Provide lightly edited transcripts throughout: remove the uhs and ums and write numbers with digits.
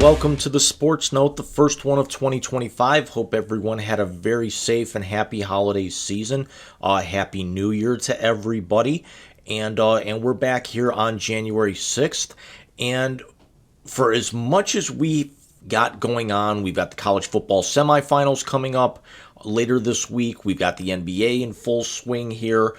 welcome to the Sports Note, the first one of 2025. Hope everyone had a very safe and happy holiday season. Happy New Year to everybody. And we're back here on January 6th. And for as much as we got going on, we've got the college football semifinals coming up later this week. We've got the NBA in full swing here.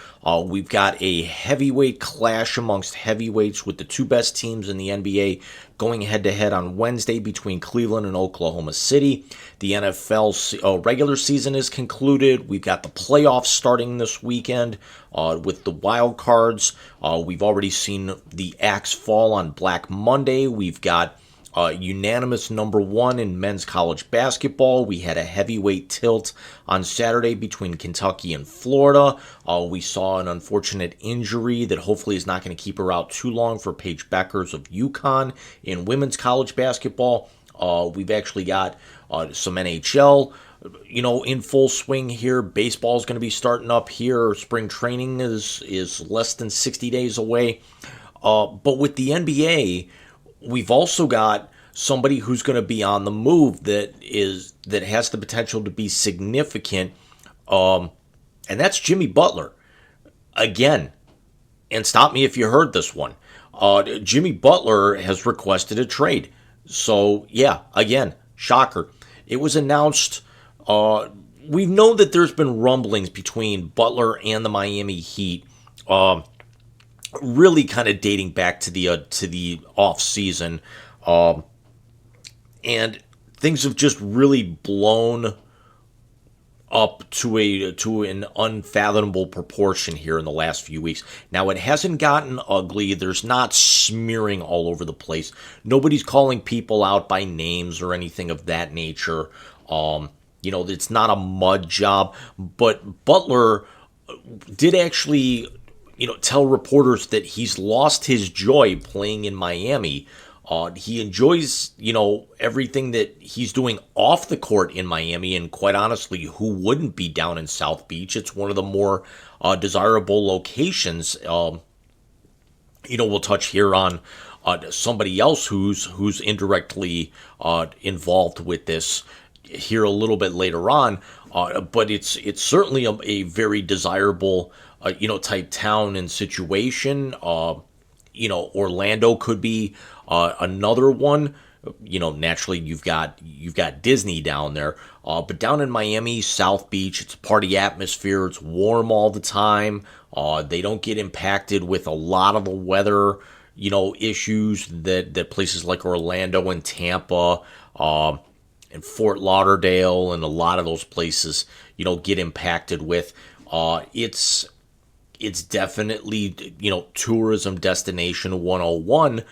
We've got a heavyweight clash amongst heavyweights with the two best teams in the NBA going head-to-head on Wednesday between Cleveland and Oklahoma City. The NFL regular season is concluded. We've got the playoffs starting this weekend with the wild cards. We've already seen the axe fall on Black Monday. We've got unanimous number one in men's college basketball. We had a heavyweight tilt on Saturday between Kentucky and Florida. We saw an unfortunate injury that hopefully is not going to keep her out too long for Paige Beckers of UConn in women's college basketball. We've actually got some NHL, in full swing here. Baseball is going to be starting up here. Spring training is less than 60 days away. But with the NBA, we've also got somebody who's going to be on the move that has the potential to be significant, and that's Jimmy Butler. Again, and stop me if you heard this one, Jimmy Butler has requested a trade. So, yeah, again, shocker. It was announced, we've known that there's been rumblings between Butler and the Miami Heat, really kind of dating back to the off season, and things have just really blown up to an unfathomable proportion here in the last few weeks. Now, it hasn't gotten ugly. There's not smearing all over the place. Nobody's calling people out by names or anything of that nature. It's not a mud job, but Butler did actually tell reporters that he's lost his joy playing in Miami. He enjoys, everything that he's doing off the court in Miami, and quite honestly, who wouldn't be down in South Beach? It's one of the more desirable locations. We'll touch here on somebody else who's indirectly involved with this here a little bit later on. But it's certainly a very desirable type town and situation. Orlando could be another one. Naturally you've got Disney down there. But down in Miami, South Beach, it's a party atmosphere. It's warm all the time. They don't get impacted with a lot of the weather, issues that places like Orlando and Tampa, and Fort Lauderdale and a lot of those places, get impacted with. It's definitely, tourism destination 101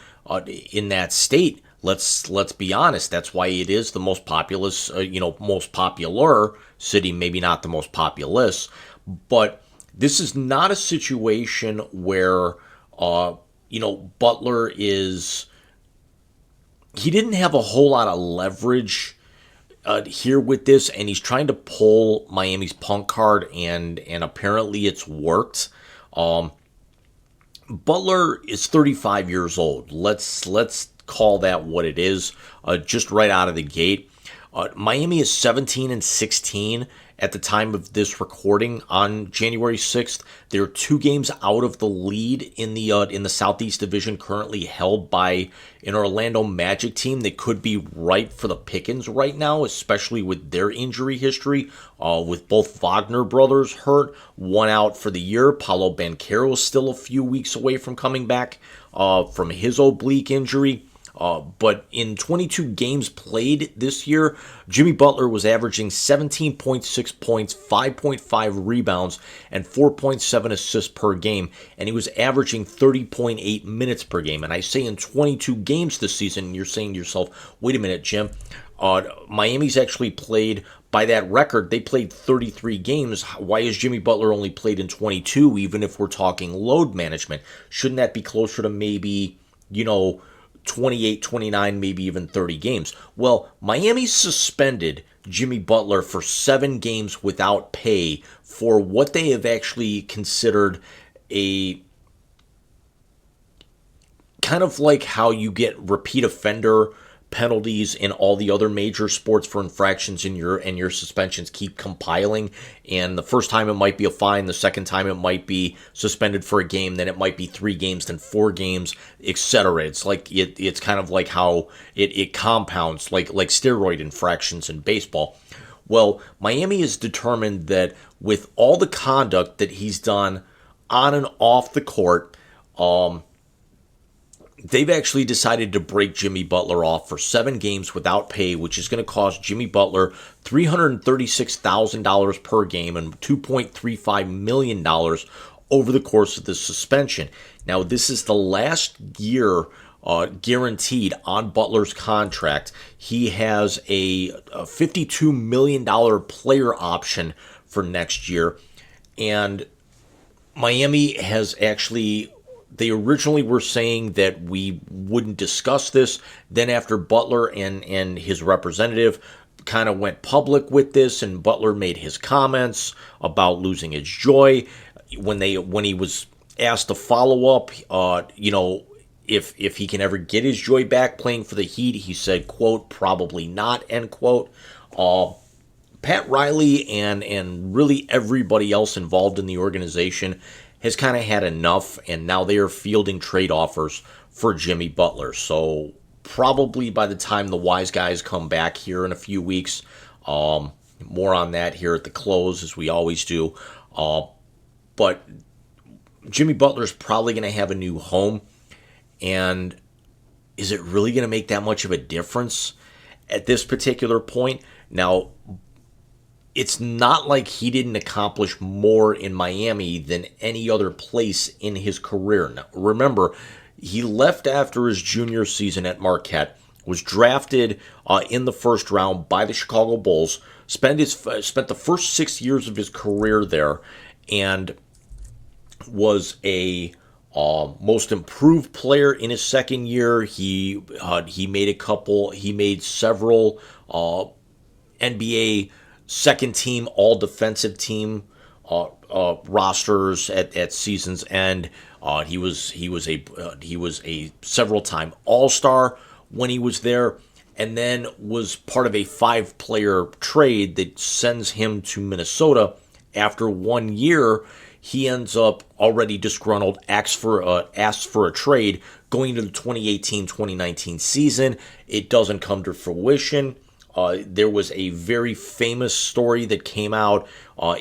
in that state. Let's be honest. That's why it is the most populous, most popular city, maybe not the most populous. But this is not a situation where, Butler he didn't have a whole lot of leverage here with this, and he's trying to pull Miami's punk card, and apparently it's worked. Butler is 35 years old. Let's call that what it is. Just right out of the gate, Miami is 17-16 at the time of this recording on January 6th. They're 2 games out of the lead in the Southeast Division, currently held by an Orlando Magic team that could be ripe for the pickings right now, especially with their injury history, with both Wagner brothers hurt, one out for the year. Paolo Banchero is still a few weeks away from coming back from his oblique injury. But in 22 games played this year, Jimmy Butler was averaging 17.6 points, 5.5 rebounds, and 4.7 assists per game, and he was averaging 30.8 minutes per game. And I say in 22 games this season, you're saying to yourself, wait a minute, Jim, Miami's actually played, by that record, they played 33 games. Why is Jimmy Butler only played in 22, even if we're talking load management? Shouldn't that be closer to maybe, 28, 29, maybe even 30 games? Well, Miami suspended Jimmy Butler for 7 games without pay for what they have actually considered a kind of like how you get repeat offender penalties in all the other major sports for infractions in your suspensions keep compiling, and the first time it might be a fine, the second time it might be suspended for a game, then it might be 3 games, then 4 games, etc. It's like it's kind of like how it compounds, like steroid infractions in baseball. Well, Miami is determined that with all the conduct that he's done on and off the court, they've actually decided to break Jimmy Butler off for 7 games without pay, which is going to cost Jimmy Butler $336,000 per game and $2.35 million over the course of the suspension. Now, this is the last year guaranteed on Butler's contract. He has a $52 million player option for next year, and Miami has actually... They originally were saying that we wouldn't discuss this. Then after Butler and his representative kind of went public with this, and Butler made his comments about losing his joy when he was asked to follow up, if he can ever get his joy back playing for the Heat, he said, quote, probably not, end quote. Pat Riley and really everybody else involved in the organization has kind of had enough, and now they are fielding trade offers for Jimmy Butler. So probably by the time the wise guys come back here in a few weeks, more on that here at the close, as we always do. But Jimmy Butler's probably going to have a new home, and is it really going to make that much of a difference at this particular point? Now, it's not like he didn't accomplish more in Miami than any other place in his career. Now, remember, he left after his junior season at Marquette, was drafted in the first round by the Chicago Bulls, spent the first 6 years of his career there, and was a most improved player in his second year. He made several NBA second team, all defensive team rosters at season's end. He was a several time All-Star when he was there, and then was part of a 5-player trade that sends him to Minnesota. After 1 year, he ends up already disgruntled, asks for a trade going into the 2018-2019 season. It doesn't come to fruition. There was a very famous story that came out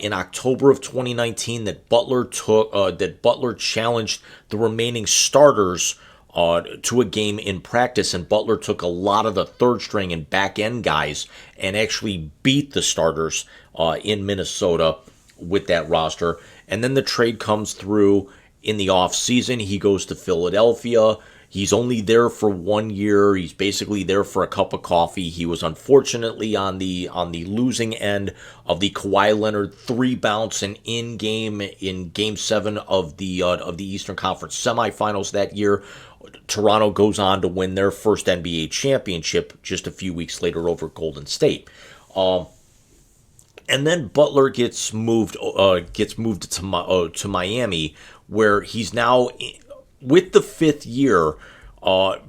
in October of 2019 that Butler challenged the remaining starters to a game in practice, and Butler took a lot of the third string and back end guys and actually beat the starters in Minnesota with that roster. And then the trade comes through in the off season. He goes to Philadelphia. He's only there for 1 year. He's basically there for a cup of coffee. He was unfortunately on the losing end of the Kawhi Leonard 3 bounce and in Game 7 of the Eastern Conference semifinals that year. Toronto goes on to win their first NBA championship just a few weeks later over Golden State. And then Butler gets moved to Miami, where he's now with the 5th year.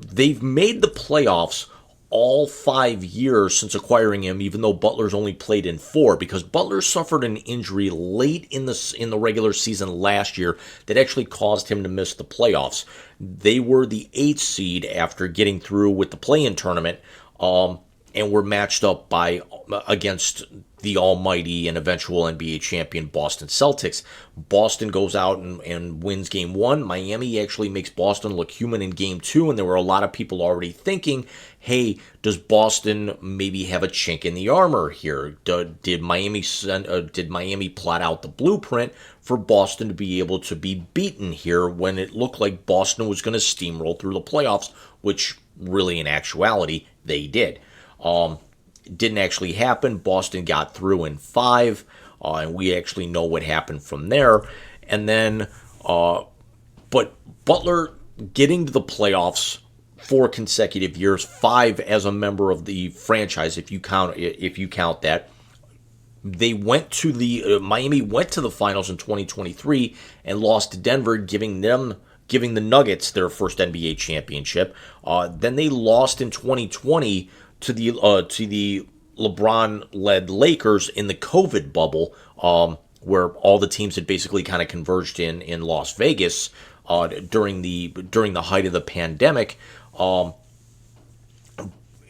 They've made the playoffs all 5 years since acquiring him, even though Butler's only played in 4, because Butler suffered an injury late in the regular season last year that actually caused him to miss the playoffs. They were the 8th seed after getting through with the play-in tournament, and were matched up against the almighty and eventual NBA champion Boston Celtics. Boston goes out and wins Game 1. Miami actually makes Boston look human in Game 2, and there were a lot of people already thinking, hey, does Boston maybe have a chink in the armor here? Did Miami plot out the blueprint for Boston to be able to be beaten here when it looked like Boston was going to steamroll through the playoffs, which really in actuality they did. Didn't actually happen. Boston got through in 5, and we actually know what happened from there. And then, but Butler getting to the playoffs 4 consecutive years, 5 as a member of the franchise, if you count that. They went to Miami went to the finals in 2023 and lost to Denver, giving them giving the Nuggets their first NBA championship. Then they lost in 2020 to the LeBron-led Lakers in the COVID bubble, where all the teams had basically kind of converged in Las Vegas during the height of the pandemic.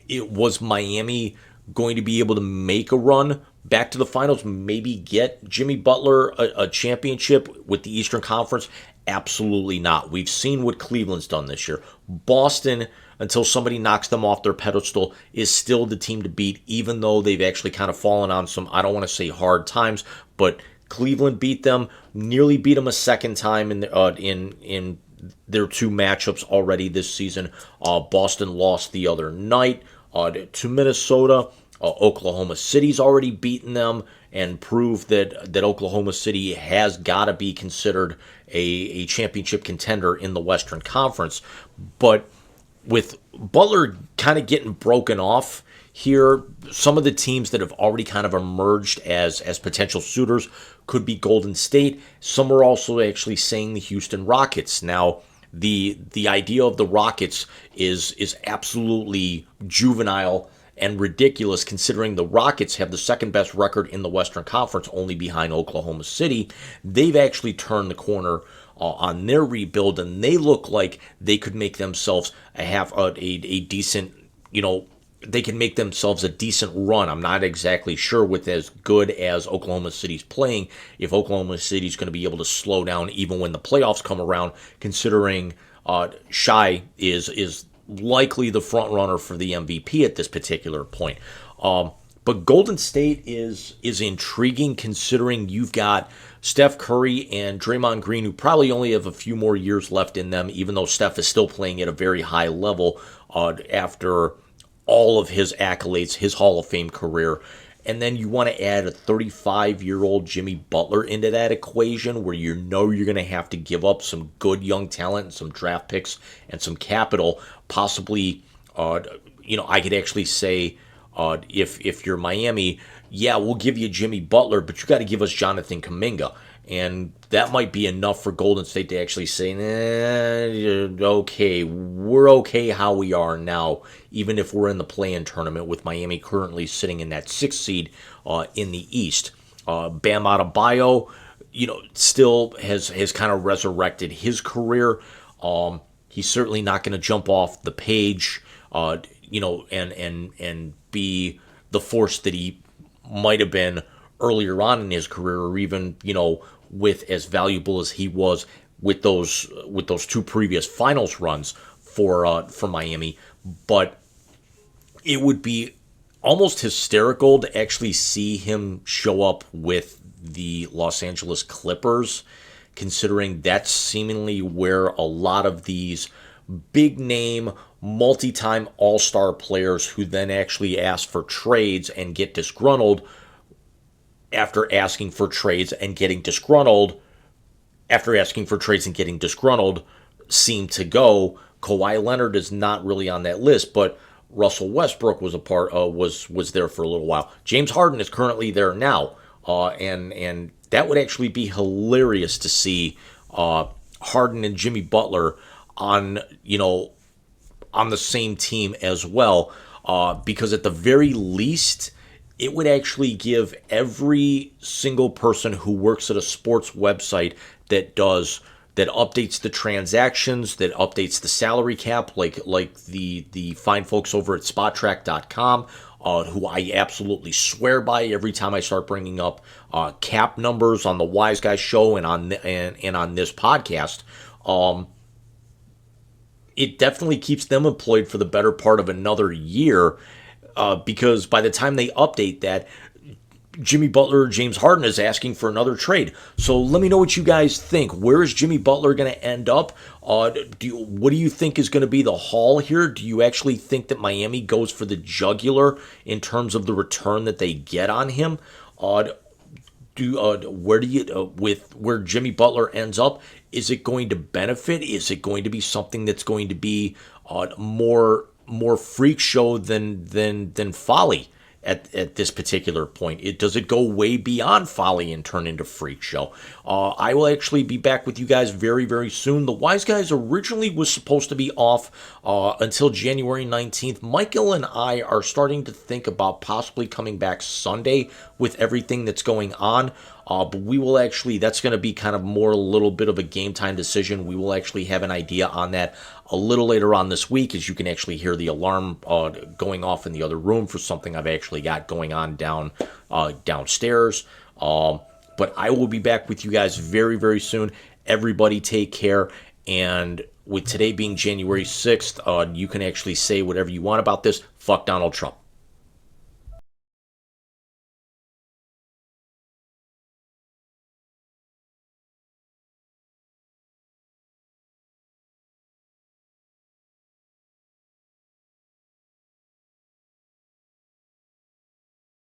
It was Miami going to be able to make a run back to the finals, maybe get Jimmy Butler a championship with the Eastern Conference? Absolutely not. We've seen what Cleveland's done this year. Boston, until somebody knocks them off their pedestal, is still the team to beat, even though they've actually kind of fallen on some, I don't want to say hard times, but Cleveland beat them, nearly beat them a second time in their two matchups already this season. Boston lost the other night to Minnesota. Oklahoma City's already beaten them and proved that Oklahoma City has got to be considered a championship contender in the Western Conference. But with Butler kind of getting broken off here, some of the teams that have already kind of emerged as potential suitors could be Golden State. Some are also actually saying the Houston Rockets. Now, the idea of the Rockets is absolutely juvenile and ridiculous, considering the Rockets have the second best record in the Western Conference, only behind Oklahoma City. They've actually turned the corner on their rebuild, and they look like they could make themselves a decent, they can make themselves a decent run. I'm not exactly sure with as good as Oklahoma City's playing, if Oklahoma City's going to be able to slow down even when the playoffs come around, considering Shai is likely the front runner for the MVP at this particular point. But Golden State is intriguing, considering you've got Steph Curry and Draymond Green, who probably only have a few more years left in them, even though Steph is still playing at a very high level after all of his accolades, his Hall of Fame career. And then you want to add a 35-year-old Jimmy Butler into that equation, where you're going to have to give up some good young talent and some draft picks and some capital. Possibly, I could actually say, if you're Miami, yeah, we'll give you Jimmy Butler, but you got to give us Jonathan Kuminga. And that might be enough for Golden State to actually say, okay, we're okay how we are now, even if we're in the play-in tournament, with Miami currently sitting in that 6th seed in the East. Bam Adebayo, still has kind of resurrected his career. He's certainly not going to jump off the page, and be the force that he might have been earlier on in his career, or even, with as valuable as he was with those two previous finals runs for Miami. But it would be almost hysterical to actually see him show up with the Los Angeles Clippers, considering that's seemingly where a lot of these big name, multi-time all-star players who then actually ask for trades and get disgruntled after asking for trades and getting disgruntled seem to go. Kawhi Leonard is not really on that list, but Russell Westbrook was was there for a little while. James Harden is currently there now, and that would actually be hilarious to see Harden and Jimmy Butler on the same team as well, because at the very least, it would actually give every single person who works at a sports website that updates the transactions, that updates the salary cap, like the fine folks over at SpotTrack.com, who I absolutely swear by every time I start bringing up cap numbers on the Wise Guy Show and on this podcast. It definitely keeps them employed for the better part of another year. Because by the time they update that, Jimmy Butler or James Harden is asking for another trade. So let me know what you guys think. Where is Jimmy Butler going to end up? What do you think is going to be the haul here? Do you actually think that Miami goes for the jugular in terms of the return that they get on him? Where Jimmy Butler ends up? Is it going to benefit? Is it going to be something that's going to be more freak show than folly? at this particular point? Does it go way beyond folly and turn into freak show? I will actually be back with you guys very, very soon. The Wise Guys originally was supposed to be off until January 19th. Michael and I are starting to think about possibly coming back Sunday with everything that's going on. But we will actually, that's going to be kind of more a little bit of a game time decision. We will actually have an idea on that a little later on this week, as you can actually hear the alarm going off in the other room for something I've actually got going on downstairs. But I will be back with you guys very, very soon. Everybody take care. And with today being January 6th, you can actually say whatever you want about this. Fuck Donald Trump.